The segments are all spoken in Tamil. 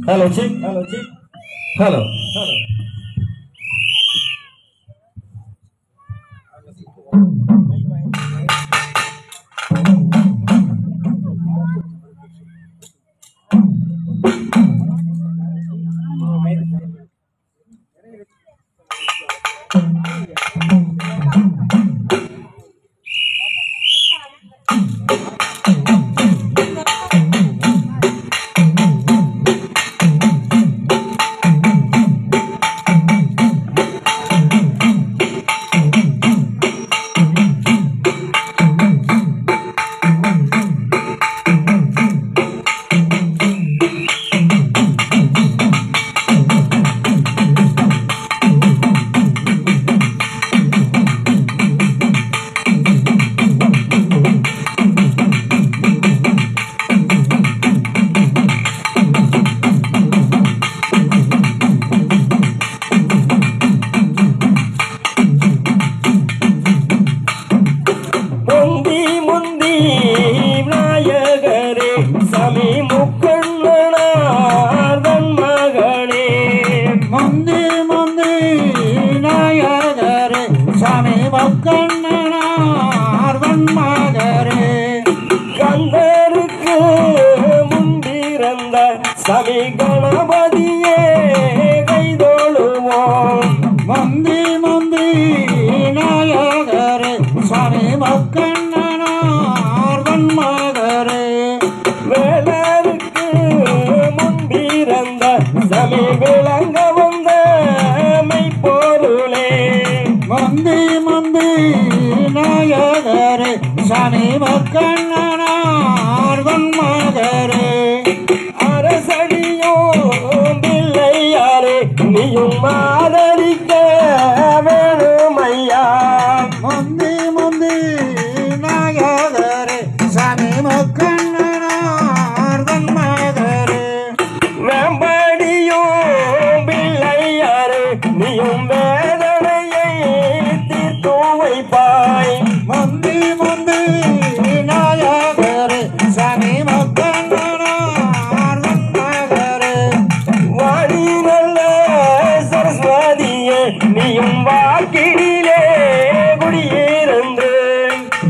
Hello, chick. Hello, chick. Hello. சவி கணபதியே கைதொழுவோம் மந்தி மந்தி நாயகரே சவி மக்கண்ணனார் வன்மகரே வேலருக்கு முன்பிறந்த சவி விளங்க வந்த மெய்ப்பொருளே மந்தி மந்தி நாயகரே சவி மக்கண்ணனார் வன்மகரே நீயும் ஆதரிக்க வேணுமையா மந்தி மந்தி நாயகரே சனி மக்கண்ணனார் வன்மகரே வேம்படியும் பிள்ளையாரே நீயும் வேதனையை தீர்த்து வைப்பாய் மந்தி மந்தி நாயகரே சனி மக்கண்ணனார் வன்மகரே வாடி நீயும் வாக்கிலே குடியிருந்து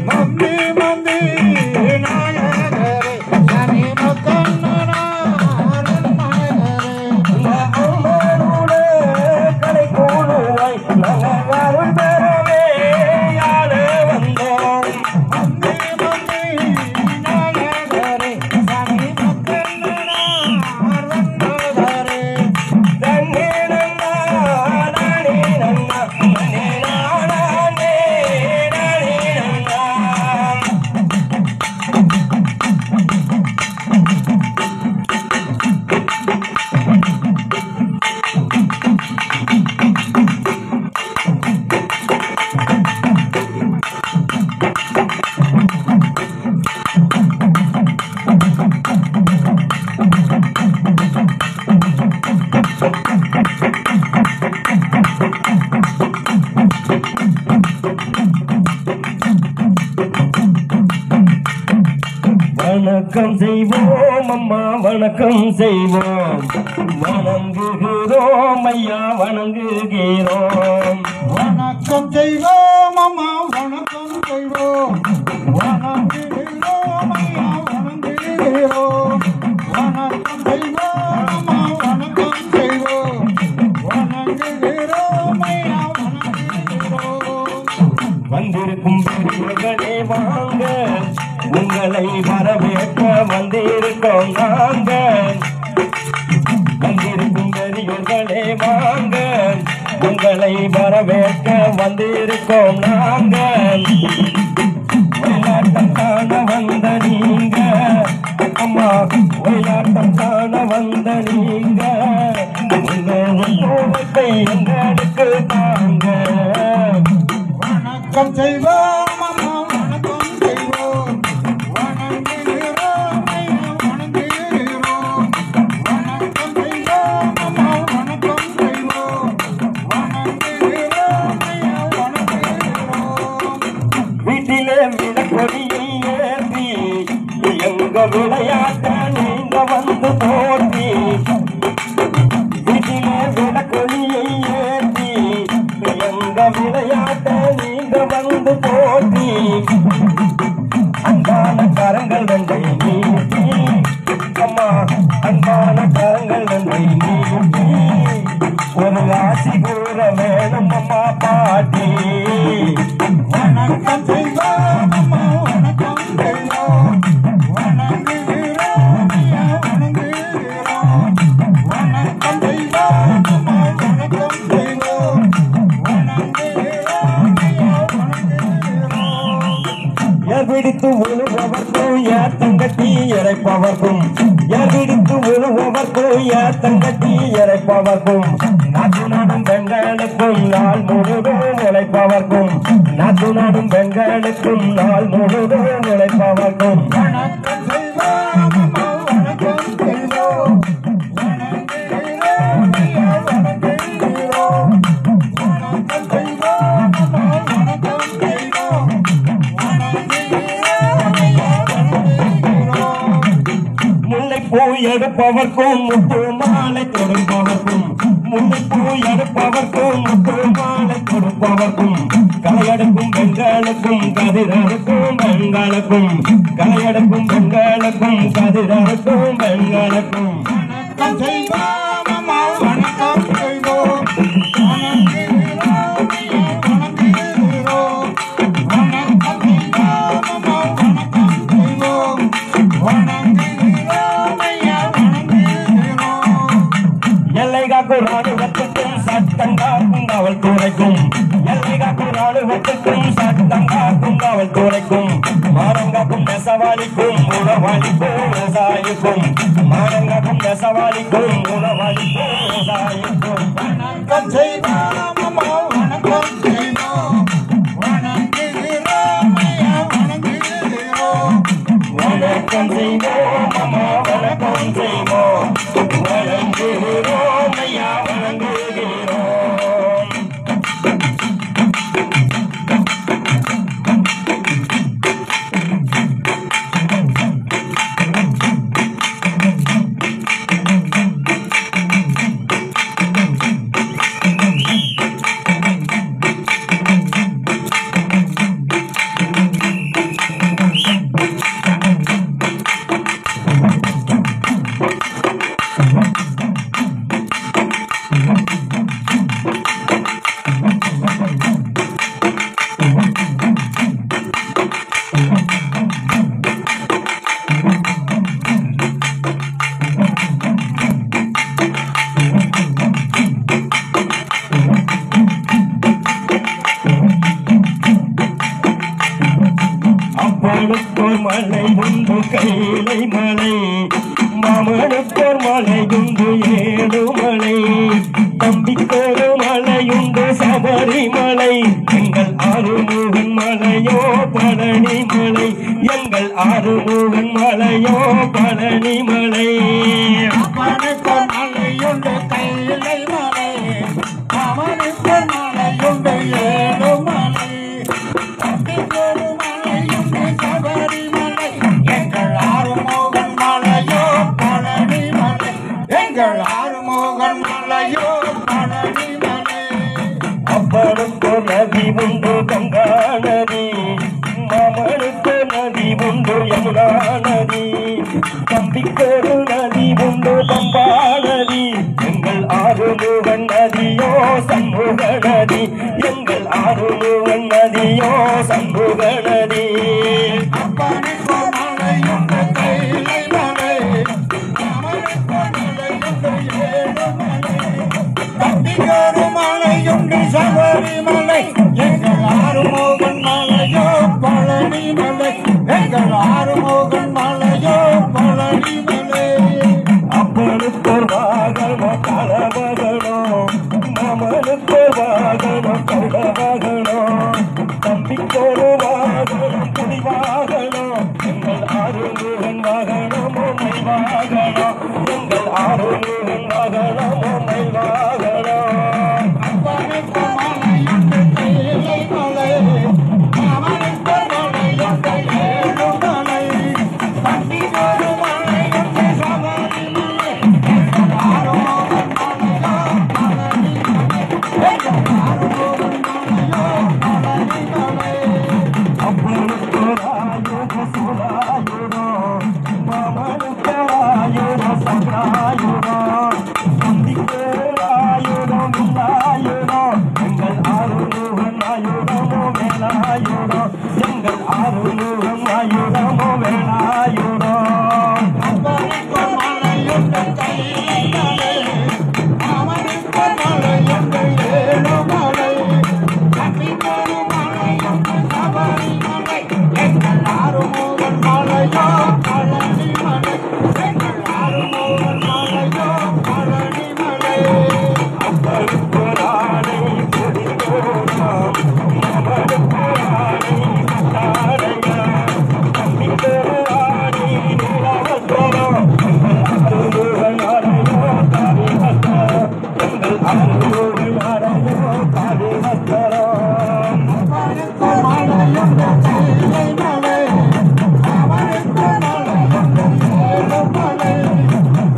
மந்தி மந்தி நாயகரே சனி மக்கண்ணனார் வன்மகரே அம்மனோட கலை கூடுவாய் நாங்கள் அருள் பெறவே யாழ வந்தோம் மந்தி மந்தி நாயகரே சனி மக்கண்ணனார் வன்மகரே தன்னே வணக்கம் செய்வோம் அம்மா வணக்கம் செய்வோம் வணங்குகிறோம் ஐயா வணங்குகிறோம் வணக்கம் செய்வோம் அம்மா வணக்கம் செய்வோம் வணங்குகிறோம் உங்களை வரவேற்க வந்திருக்கோம் நாங்க. வந்திருக்கும் பெரியோர்களே வாங்க, உங்களை வரவேற்க வந்திருக்கோம் நாங்க. ஒயிலாட்டம் காண வந்த நீங்க அம்மா, ஒயிலாட்டம் காண வந்த நீங்க, உங்களை எங்களுக்கு தாங்க. வணக்கம் செய்வோம் அம்மா, வணக்கம் செய்வோம், வணங்குகிறோம் ஐயா, வணங்குகிறோம். வணக்கம் செய்வோம் அம்மா, வணக்கம் செய்வோம், வணங்குகிறோம் ஐயா, வணங்குகிறோம். வீட்டிலே விளக்கொடியை ஏற்றி எங்க விளையாட்ட நீங்க வந்து போற்றி. வீட்டிலே விளக்கொடியை ஏற்றி எங்க விளையாட்ட நீங்க வந்து போற்றி. அன்பான கரங்கள் நன்றை நீட்டி அம்மா, அன்பான கரங்கள் நன்றை நீட்டி ஒரு ஆசி கூற வேணும் அம்மா பாட்டி. வணக்கம் செய்வோம் அம்மா, வணக்கம் செய்வோம், வணங்குகிறோம் ஐயா, வணங்குகிறோம். வணக்கம் செய்வோம் அம்மா, வணக்கம் செய்வோம், வணங்குகிறோம் ஐயா, வணங்குகிறோம். எவிடித்து உழுபவர்க்கும் ஏத்தங்கட்டி இறைப்பவர்க்கும், எவிடித்து உழுபவர்க்கும் ஏத்தங்கட்டி இறைப்பவர்க்கும், நாட்டு நாடும் பெண்களுக்கும் நாள் முழுதும் உழைப்பவர்க்கும், நாட்டு நாடும் பெண்களுக்கும் நாள் முழுதும் உழைப்பவர்க்கும். வணக்கம் செய்வோம் அம்மா, வணக்கம் செய்வோம், வணங்குகிறோம் ஐயா, வணங்குகிறோம். வணக்கம் செய்வோம் அம்மா, வணக்கம் செய்வோம், வணங்குகிறோம் ஐயா, வணங்குகிறோம். முல்லைப்பூ எடுப்பவர்க்கும் முத்து மாலை கொடுப்பவர்க்கும், முல்லைப்பூ எடுப்பவர்க்கும் முத்து மாலை கொடுப்பவர்க்கும், கலையெடுக்கும் பெண்களுக்கும் கதிரறுக்கும் பெண்களுக்கும், கலையெடுக்கும் பெண்களுக்கும் கதிரறுக்கும் பெண்களுக்கும். வணக்கம் செய்வோம் அம்மா, வணக்கம் செய்வோம், வணங்குகிறோம் ஐயா, வணங்குகிறோம். வணக்கம் செய்வோம் அம்மா, வணக்கம் செய்வோம், வணங்குகிறோம் ஐயா, வணங்குகிறோம். எல்லை காக்கும் ராணுவத்துக்கும் சட்டம் காக்கும் காவல்துறைக்கும், எல்லை காக்கும் ராணுவத்துக்கும் சட்டம் காக்கும் காவல்துறைக்கும், மானங்காக்கும் நெசவாளிக்கும் உணவாளிக்கும் விவசாயிக்கும், மானங்காக்கும் நெசவாளிக்கும் உணவாளிக்கும் விவசாயிக்கும். வணக்கம் செய்வோம் அம்மா, வணக்கம் செய்வோம், வணங்குகிறோம் ஐயா, வணங்குகிறோம். வணக்கம் செய்வோம் அம்மா, வணக்கம் செய்வோம், வணங்குகிறோம் ஐயா, வணங்குகிறோம். மாமனுக்கோர் மலை உண்டு கைலை மலை, மாமனுக்கோர் மலை உண்டு ஏழுமலை, தம்பிக்கோரு மலையுண்டு சபரிமலை, எங்கள் ஆறுமுகன் மலையோ பழனி மலை, எங்கள் ஆறுமுகன் மலையோ பழனி மலை. மாமனுக்கோர் மலையுண்டு கைலை மலை, மாமனுக்கோர் மலையுண்டு ஏழுமலை, தம்பிக்கோரு மலையுண்டு சபரிமலை, எங்கள் ஆறுமுகன் மலையோ பழனி மலை, எங்கள் ஆறுமுகன் மலையோ பழனி மலை. அப்பனுக்கு நதி உண்டு கங்கா நதி, மாமனுக்கு நதி உண்டு யமுனா நதி, தம்பிக்கொரு நதி உண்டு பம்பா நதி, எங்கள் ஆறுமுகன் நதியோ சண்முக நதி, எங்கள் ஆறுமுகன் நதியோ சண்முக நதி. அப்பனுக்கோர் மலை சபரிமலை எங்கள் ஆறுமுகன் மலையோ பழனிமலை எங்கள் ஆறுமுகன் மலையோ பழனிமலை அப்பனுக்கு வாகனோ கலவகனோ மமனுக்கு வாகனோ கலவகனோ தம்பிக்கொரு வாகனம் புடி வாகனோ எங்கள் ஆறுமுகன் வாகனமோ மை வாகனோ எங்கள் ஆறுமுகன் வாகனமோ மை வாகனோ அப்பனுக்கு மலையுண்டு கைலை மலை அவனுக்கு மலையுண்டு ஏழு மலை தம்பிக்கொரு மலையுண்டு சபரிமலை எங்கள் ஆறுமுகன் மலையோ பழனிமலை எங்கள் ஆறுமுகன் மலையோ பழனிமலை அப்பனுக்கு ராயுதோ சுராயுதோ மமனுக்கு ராயுதோ சக்ராயுதோ தம்பிக்கு ராயுதோ வில்லாயுதோ எங்கள் ஆறுமுகன் ஆயுதமோ வேலாயுதோ எங்கள் ஆறுமுகன் ஆயுதமோ வேலாயுதோ அப்பனுக்கு மலையுண்டு கைலை மலை அவனுக்கு மலையுண்டு ஏழு மலை தம்பிக்கொரு மலையுண்டு சபரிமலை எங்கள் ஆறுமுகன் மலையோ பழனிமலை எங்கள் ஆறுமுகன் மலையோ பழனிமலை அப்பனுக்கு ராணை புரிந்தோராம் மமனுக்கு ராணை சட்டாரையா தம்பிக்கு ராணை நிலவத்தோரோ எங்கள் ஆறுமுகன் ஆரையோ காளிவத்தரோ எங்கள் ஆறுமுகன் ஆரையோ காளிவத்தரோ அவனுக்கு மலையுண்டு கைலை மலை அவனுக்கு மலையுண்டு ஏழு மலை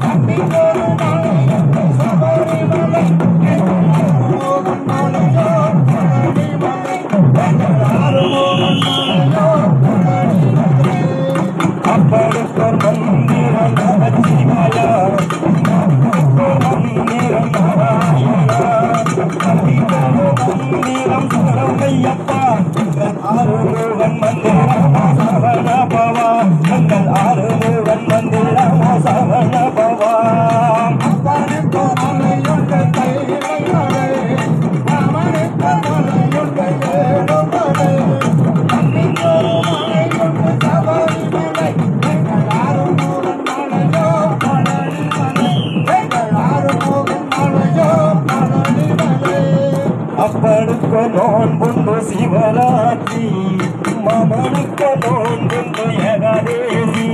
தம்பிக்கொரு மலையுண்டு சபரிமலை எங்கள் ஆறுமுகன் மலையோ பழனிமலை எங்கள் ஆறுமுகன் மலையோ பழனிமலை அப்பனுக்கு மந்திரம் நமச்சிவாயா மந்திரம் நாராயணா தம்பிக்கு மந்திரம் சரவையப்பா எங்கள் ஆறுமுகன் மந்திரமோ சவண பவா எங்கள் ஆறுமுகன் மந்திரமோ சவண பவா அப்பனுக்கு மலையுண்டு கைலை மலை அவனுக்கு மலையுண்டு ஏழு மலை தம்பிக்கொரு மலையுண்டு சபரிமலை எங்கள் ஆறுமுகன் மலையோ பழனிமலை எங்கள் ஆறுமுகன் மலையோ பழனிமலை அப்பனுக்கு நோன்புண்டு சிவராத்திரி மமனுக்கு நோன்புண்டு ஏகாதேசி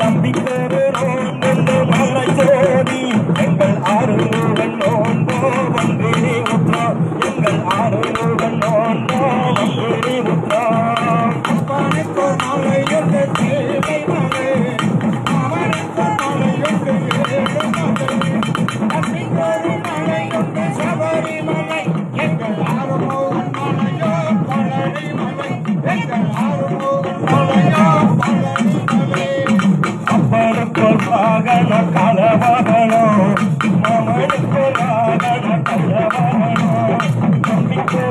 தம்பிக்கு நோன்புண்டு மலை ஜோதி எங்கள் ஆறுமுகன் நோன்போ வந்திரி உற்றோ எங்கள் ஆறுமுகன் நோன்போ வந்திரி உற்றோ அப்பனுக்கு மலையுண்டு கைலை மலை அவனுக்கு மலையுண்டு ஏழு மலை தம்பிக்கொரு மலையுண்டு சபரிமலை எங்கள் ஆறுமுகன் மலையோ பழனிமலை எங்கள் ஆறுமுகன் மலையோ பழனிமலை அப்பனுக்கு வாகன கலவகனோ மமனுக்கு வாகன கலவகனோ தம்பிக்கு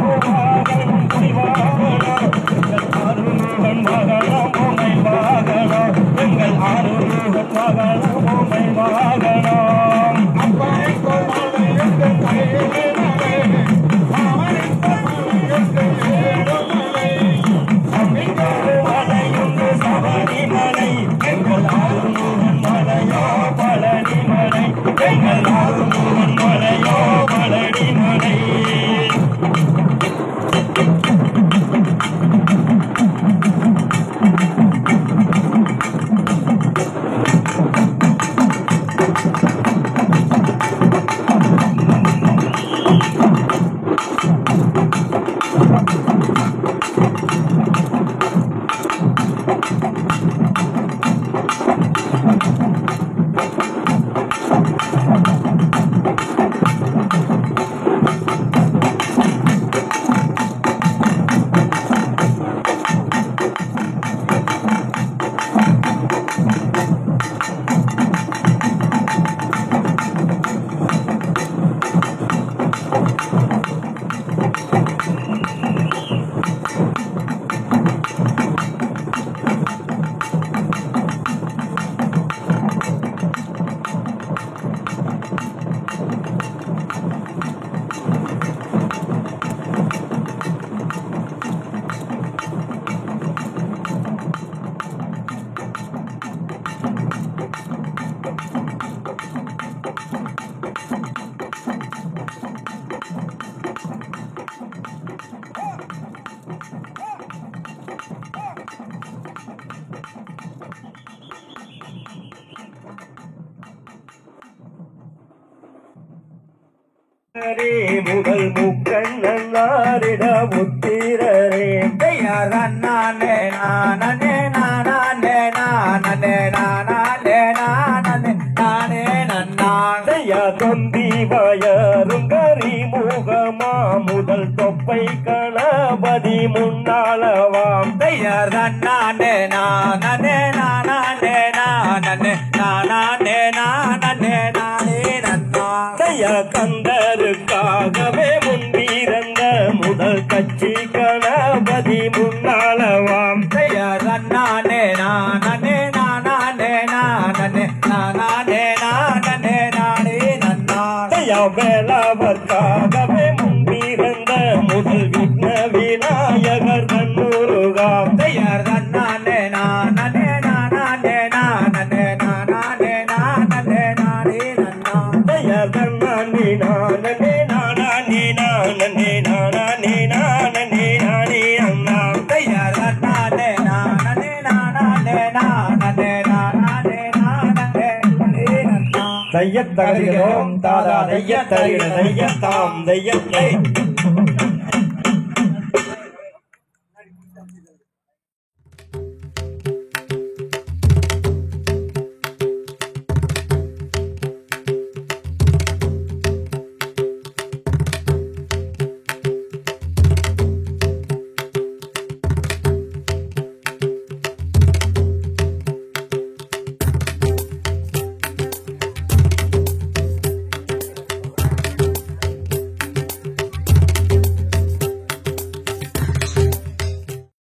முதல் முக்கண்ணாரிட முத்திரரே நானே நானே நானே நானே நானே நானே நானே நன்னாதையா தொந்தி வயரும் கரி முகமா முதல் தொப்பை கணபதி முன்னாளவாம் தையார் நானே நானே நானே நானே நானே நானே நானே நன்னா கந்தருக்காகவே முன்பிறந்த முதல் கட்சி கணபதி முன்னாளவாம் நானே நானே நானே நானே நானே நானே நானே நன்னா வேளாவர்க்காகவே முன்பிறந்த முதல் விக்ன விநாயகர் கண்ணூருகாம் நானே நானே நானே நானே நானே நானே நானே நன்னா நானே நானே நானே நானே நானே நானே நானே அண்ணா நானே நானே நானே நானே நானே நானே நன்னா தையத்தகதிகளோம் தாதா தையத்தகிட தையத்தாம் தையத்தை